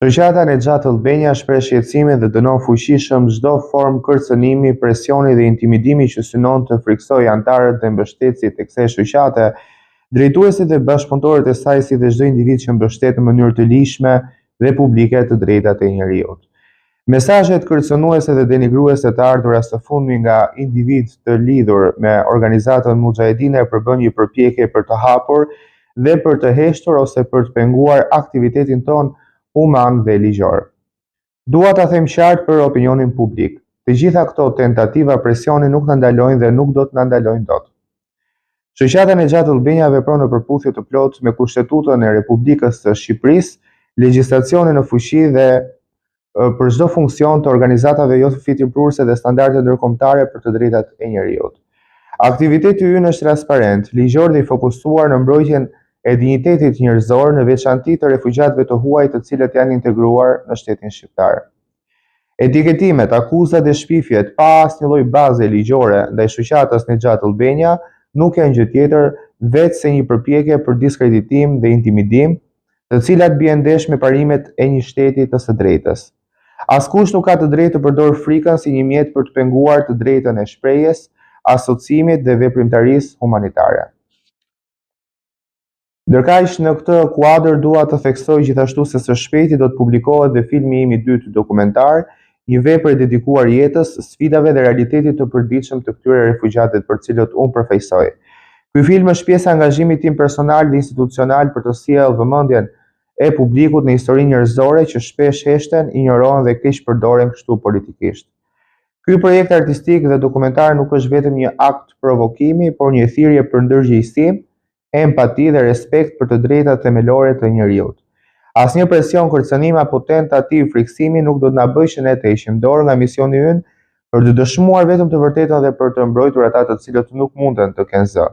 Shoqata Nexhat Albania shpreh shqetësimin dhe dënon fuqishëm çdo formë kërcënimi, presioni dhe intimidimi që synon të friksojë anëtarët dhe mbështetësit e kësaj shoqate, drejtuesit dhe bashkëpunëtorët e saj si dhe çdo individ që mbështet në mënyrë të lishme dhe publike të drejtat e njerëzit. Mesazhet kërcënuese dhe denigruese të ardhura së fundmi nga individ të lidhur me organizatën Mujahedine përbën një përpjekje për të hapur dhe për të heshtur ose për të penguar aktivitetin ton human dhe ligjor. Dua ta them qartë për opinionin publik. Të gjitha këto tentativa presioni nuk na ndalojnë dhe nuk do të na ndalojnë dot. Shoqata Nexhat Albania vepron në përputhje të plotë me Kushtetutën e Republikës së Shqipërisë, legjislacionin në fuqi dhe për çdo funksion të organizatave jo fitipruese dhe standarde ndërkombëtare për të drejtat e njerëzit. Aktiviteti ynë është transparent, ligjor dhe i fokusuar në mbrojtjen e dinjitetit njerëzor, në veçanti të refugjatëve të huaj të cilët janë integruar në shtetin shqiptar. Etiketimet, akuzat dhe shpifjet pa asnjë lloj baze ligjore ndaj shoqatës Nexhat Albania nuk janë gjë tjetër veç se një përpjekje për diskreditim dhe intimidim, të cilat bien ndesh me parimet e një shteti të së drejtës. Askush nuk ka të drejtë të përdorë frikën si një mjet për të penguar të drejtën e shprehjes, asociimit dhe veprimtarisë humanitare. Ndërkaq në këtë kuadër dua të theksoj gjithashtu se së shpejti do të publikohet dhe filmi im i dytë dokumentar, një vepër e dedikuar jetës, sfidave dhe realitetit të përditshëm të këtyre refugjatëve për cilët unë përfaqësoj. Ky film është pjesë e angazhimit tim personal dhe institucional për të sjellë vëmendjen e publikut në historinë njerëzore që shpesh heshten, injorohen dhe keq përdoren kështu politikisht. Ky projekt artistik dhe dokumentar nuk është vetëm një akt provokimi, por një thirrje për ndërgjegjësi, empati dhe respekt për të drejtat themelore të njerëzit. Asnjë presion, kërcënim apo tentativë friksimi nuk do të na bëjë që ne të heqim dorë nga misioni ynë për të dëshmuar vetëm të vërtetën dhe për të mbrojtur ata të cilët nuk munden të kenë zë.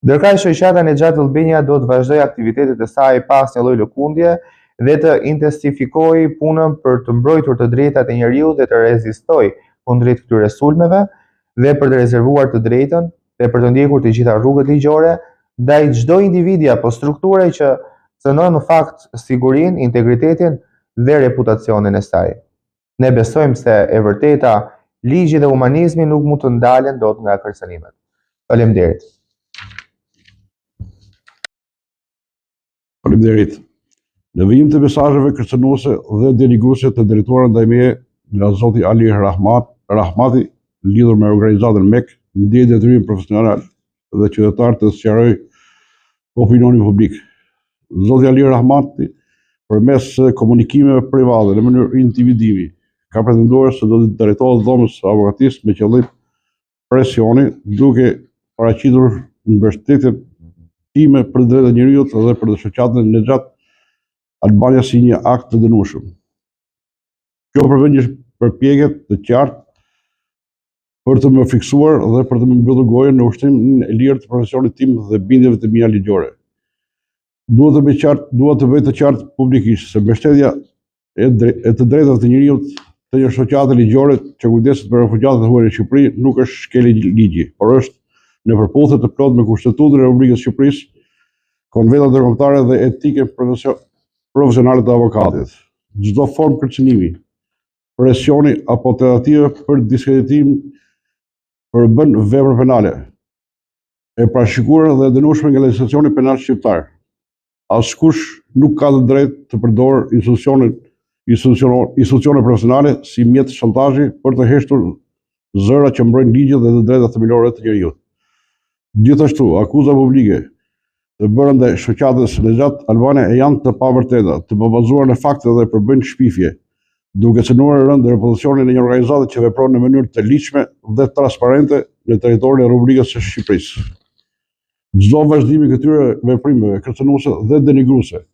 Ndërkaq shoqata Nexhat Albania do të vazhdojë aktivitetet e saj pa asnjë lloj lëkundje dhe të intensifikojë punën për të mbrojtur të drejtat e njerëzit dhe të rezistojë kundrejt këtyre sulmeve dhe për të rezervuar të drejtën dhe për të ndjekur të gjitha rrugët ligjore ndaj çdo individi apo strukture që cënon në fakt sigurinë, integritetin dhe reputacionin e saj. Ne besojmë se e vërteta, ligji dhe humanizmi nuk mund të ndalen dot nga kërcënimet. Faleminderit. Faleminderit. Në vijim të mesazheve kërcënuese dhe denigruese të drejtuara ndaj meje nga zoti Ali Rahmati, lidhur me organizatën MEK, ndjej detyrimin profesional dhe qytetar të sqaroj opinionin publik. Zoti Ali Rahmati, përmes komunikimeve private në mënyrë intimidimi, ka pretenduar se do të drejtohet dhomës avokatisë me qëllim presioni, duke paraqitur mbështetjen time për drejtat e njerëzit dhe për shoqatën Nexhat Albania si një akt të dënueshëm. Kjo përvjen një përpjekje të qartë për të më fiksuar dhe për të më mbyllur gojën në ushtrimin e lirë të profesionit tim dhe bindjeve të mia ligjore. Duhet të bëj të qartë publikisht se mbështetja e të drejtave të njerëzit të një shoqate ligjore që kujdeset për refugjatët e huaj në Shqipëri nuk është shkelje ligji, por është në përputhje të plotë me Kushtetutën e Republikës së Shqipërisë, konventat ndërkombëtare dhe etikën profesionale të avokatit. Çdo formë kërcënimi, presioni apo tentative për diskreditim përbën vepër penale, e parashikuar dhe dënueshme nga legjislacioni penal shqiptar. Askush nuk ka të drejtë të përdorë institucione profesionale si mjet shantazhi për të heshtur zëra që mbrojnë ligjet dhe të drejtat themelore të njerëzit. Gjithashtu, akuza publike të bërë ndaj shoqatës Nexhat Albania janë të pavërteta, të bazuara në fakte dhe përbëjnë shpifje, duke cënuar rënd reputacionin e një organizate që vepron në mënyrë të ligjshme dhe transparente në territorin e Republikës së Shqipërisë. Çdo vazhdim i këtyre veprimeve kërcënuese dhe denigruese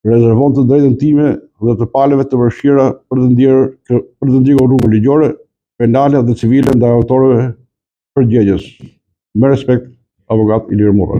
rezervon të drejtën time dhe të palëve të vështira për të ndjekur rrugë ligjore, penale dhe civile ndaj autorëve përgjegjës. Me respekt, avokat Ilir Murra.